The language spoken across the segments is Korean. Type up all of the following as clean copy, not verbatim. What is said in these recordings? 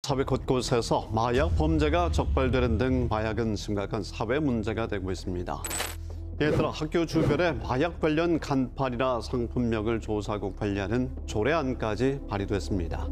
사회 곳곳에서 마약 범죄가 적발되는 등 마약은 심각한 사회 문제가 되고 있습니다. 이에 따라 학교 주변에 마약 관련 간판이나 상품명을 조사하고 관리하는 조례안까지 발의됐습니다.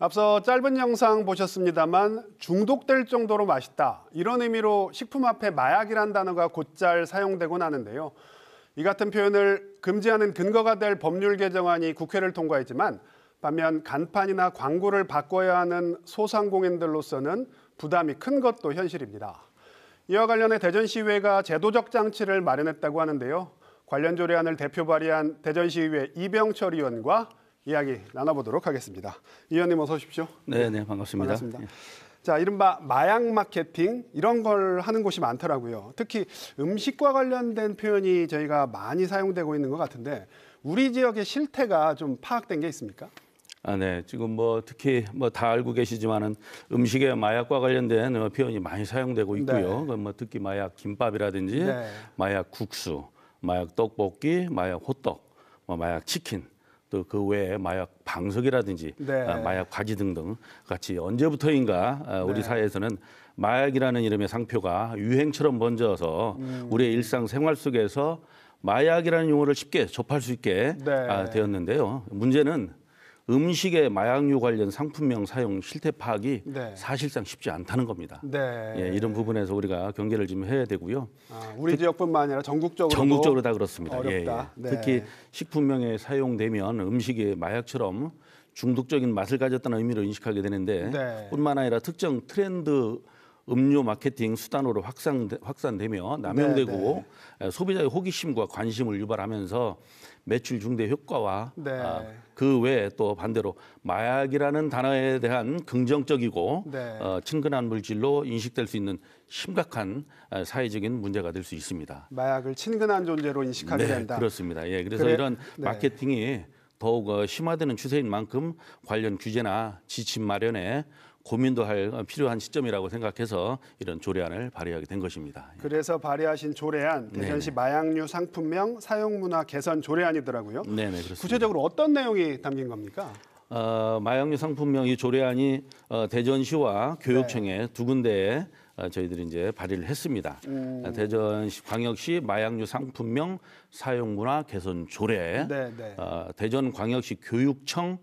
앞서 짧은 영상 보셨습니다만 중독될 정도로 맛있다. 이런 의미로 식품 앞에 마약이란 단어가 곧잘 사용되곤 하는데요. 이 같은 표현을 금지하는 근거가 될 법률 개정안이 국회를 통과했지만 반면 간판이나 광고를 바꿔야 하는 소상공인들로서는 부담이 큰 것도 현실입니다. 이와 관련해 대전시의회가 제도적 장치를 마련했다고 하는데요. 관련 조례안을 대표 발의한 대전시의회 이병철 의원과 이야기 나눠보도록 하겠습니다. 의원님 어서 오십시오. 네, 반갑습니다. 자, 이른바 마약 마케팅 이런 걸 하는 곳이 많더라고요. 특히 음식과 관련된 표현이 저희가 많이 사용되고 있는 것 같은데 우리 지역의 실태가 좀 파악된 게 있습니까? 네. 지금 특히 다 알고 계시지만은 음식에 마약과 관련된 표현이 많이 사용되고 있고요. 네. 특히 마약 김밥이라든지 마약 국수, 마약 떡볶이, 마약 호떡, 마약 치킨. 또 그 외에 마약 방석이라든지 마약 바지 등등 같이 언제부터인가 우리 사회에서는 마약이라는 이름의 상표가 유행처럼 번져서 우리의 일상생활 속에서 마약이라는 용어를 쉽게 접할 수 있게 되었는데요. 문제는 음식의 마약류 관련 상품명 사용 실태 파악이 사실상 쉽지 않다는 겁니다. 이런 부분에서 우리가 경계를 좀 해야 되고요. 우리 지역뿐만 아니라 전국적으로 다 그렇습니다. 어렵다. 특히 식품명에 사용되면 음식이 마약처럼 중독적인 맛을 가졌다는 의미로 인식하게 되는데 뿐만 아니라 특정 트렌드 음료 마케팅 수단으로 확산되며 남용되고 소비자의 호기심과 관심을 유발하면서 매출 증대 효과와 그 외에 또 반대로 마약이라는 단어에 대한 긍정적이고 친근한 물질로 인식될 수 있는 심각한 사회적인 문제가 될 수 있습니다. 마약을 친근한 존재로 인식하게 된다. 그렇습니다. 그래서 이런 마케팅이 더욱 심화되는 추세인 만큼 관련 규제나 지침 마련에 고민도 할 필요한 시점이라고 생각해서 이런 조례안을 발의하게 된 것입니다. 그래서 발의하신 조례안, 대전시 마약류 상품명 사용문화 개선 조례안이더라고요. 그렇습니다. 구체적으로 어떤 내용이 담긴 겁니까? 마약류 상품명 이 조례안이 대전시와 교육청에 두 군데에 저희들이 이제 발의를 했습니다. 대전시 광역시 마약류 상품명 사용문화 개선 조례, 대전광역시 교육청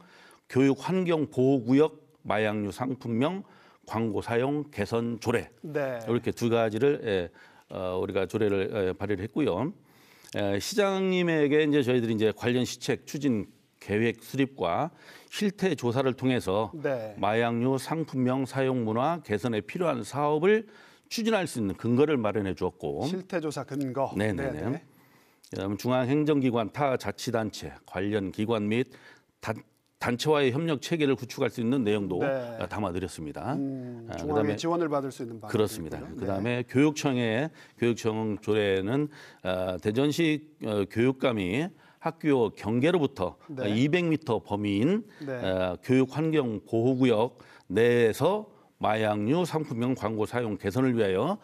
교육환경보호구역 마약류 상품명 광고 사용 개선 조례 이렇게 두 가지를 우리가 조례를 발의를 했고요. 시장님에게 이제 저희들이 이제 관련 시책 추진 계획 수립과 실태 조사를 통해서 마약류 상품명 사용 문화 개선에 필요한 사업을 추진할 수 있는 근거를 마련해 주었고 실태 조사 근거. 그다음 중앙행정기관 타 자치단체 관련 기관 및 단체와의 협력 체계를 구축할 수 있는 내용도 담아드렸습니다. 중앙의 지원을 받을 수 있는 방법이 그렇습니다. 있고요. 그다음에 교육청 조례는 대전시 교육감이 학교 경계로부터 200m 범위인 교육환경보호구역 내에서 마약류 상품명 광고 사용 개선을 위하여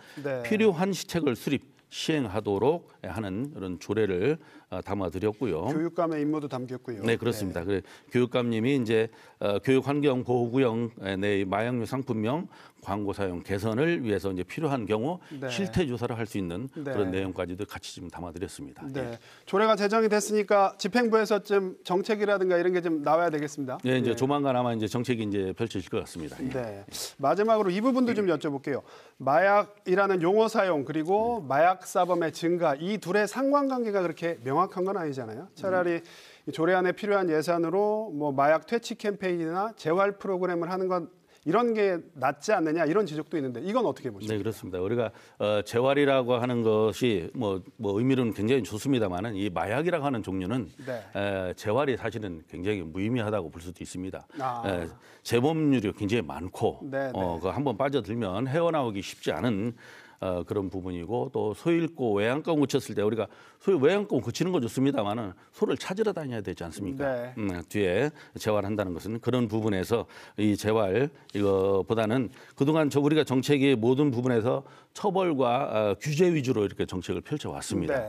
필요한 시책을 수립 시행하도록 하는 이런 조례를 담아드렸고요. 교육감의 임무도 담겼고요. 네, 그렇습니다. 그래 교육감님이 이제 교육환경보호구역 내 마약류 상품명 광고 사용 개선을 위해서 이제 필요한 경우 실태 조사를 할 수 있는 그런 내용까지도 같이 좀 담아드렸습니다. 조례가 제정이 됐으니까 집행부에서 좀 정책이라든가 이런 게 좀 나와야 되겠습니다. 이제 조만간 아마 이제 정책이 이제 펼쳐질 것 같습니다. 마지막으로 이 부분도 좀 여쭤볼게요. 마약이라는 용어 사용 그리고 마약 사범의 증가 이 둘의 상관관계가 그렇게 명확한 건 아니잖아요. 차라리 조례안에 필요한 예산으로 마약 퇴치 캠페인이나 재활 프로그램을 하는 건 이런 게 낫지 않느냐 이런 지적도 있는데 이건 어떻게 보십니까? 네, 그렇습니다. 우리가 재활이라고 하는 것이 뭐 의미는 굉장히 좋습니다만은 이 마약이라고 하는 종류는 재활이 사실은 굉장히 무의미하다고 볼 수도 있습니다. 재범률이 굉장히 많고 그 한번 빠져들면 헤어나오기 쉽지 않은 그런 부분이고 또 소 잃고 외양간 고쳤을 때 우리가 소 외양간 고치는 거 좋습니다만은 소를 찾으러 다녀야 되지 않습니까? 네. 뒤에 재활한다는 것은 그런 부분에서 이 재활 이거보다는 그동안 우리가 정책의 모든 부분에서 처벌과 규제 위주로 이렇게 정책을 펼쳐왔습니다.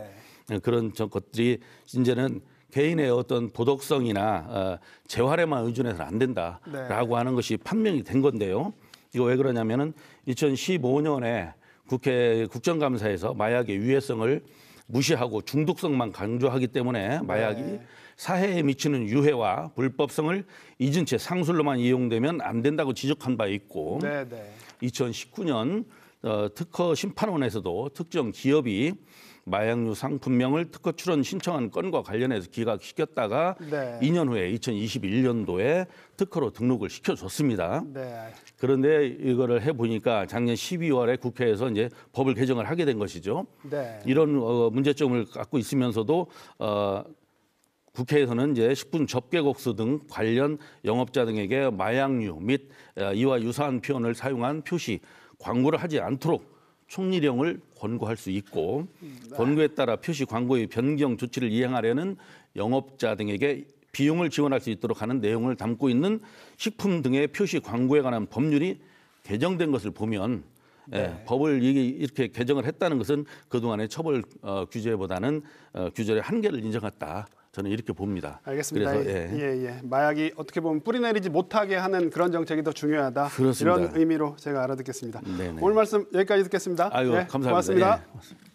네. 그런 것들이 이제는 개인의 어떤 도덕성이나 재활에만 의존해서는 안 된다라고 하는 것이 판명이 된 건데요. 이거 왜 그러냐면은 2015년에 국회 국정감사에서 마약의 위해성을 무시하고 중독성만 강조하기 때문에 마약이 사회에 미치는 유해와 불법성을 잊은 채 상술로만 이용되면 안 된다고 지적한 바 있고 2019년 특허 심판원에서도 특정 기업이 마약류 상품명을 특허 출원 신청한 건과 관련해서 기각시켰다가 2년 후에 2021년도에 특허로 등록을 시켜줬습니다. 그런데 이거를 해보니까 작년 12월에 국회에서 이제 법을 개정을 하게 된 것이죠. 이런 문제점을 갖고 있으면서도 국회에서는 이제 식품 접객옥수 등 관련 영업자 등에게 마약류 및 이와 유사한 표현을 사용한 표시, 광고를 하지 않도록 총리령을 권고할 수 있고 권고에 따라 표시 광고의 변경 조치를 이행하려는 영업자 등에게 비용을 지원할 수 있도록 하는 내용을 담고 있는 식품 등의 표시 광고에 관한 법률이 개정된 것을 보면 법을 이렇게 개정을 했다는 것은 그동안의 처벌 규제보다는 규제의 한계를 인정했다. 저는 이렇게 봅니다. 알겠습니다. 그래서 마약이 어떻게 보면 뿌리내리지 못하게 하는 그런 정책이 더 중요하다. 그렇습니다. 이런 의미로 제가 알아듣겠습니다. 네네. 오늘 말씀 여기까지 듣겠습니다. 감사합니다. 고맙습니다. 예.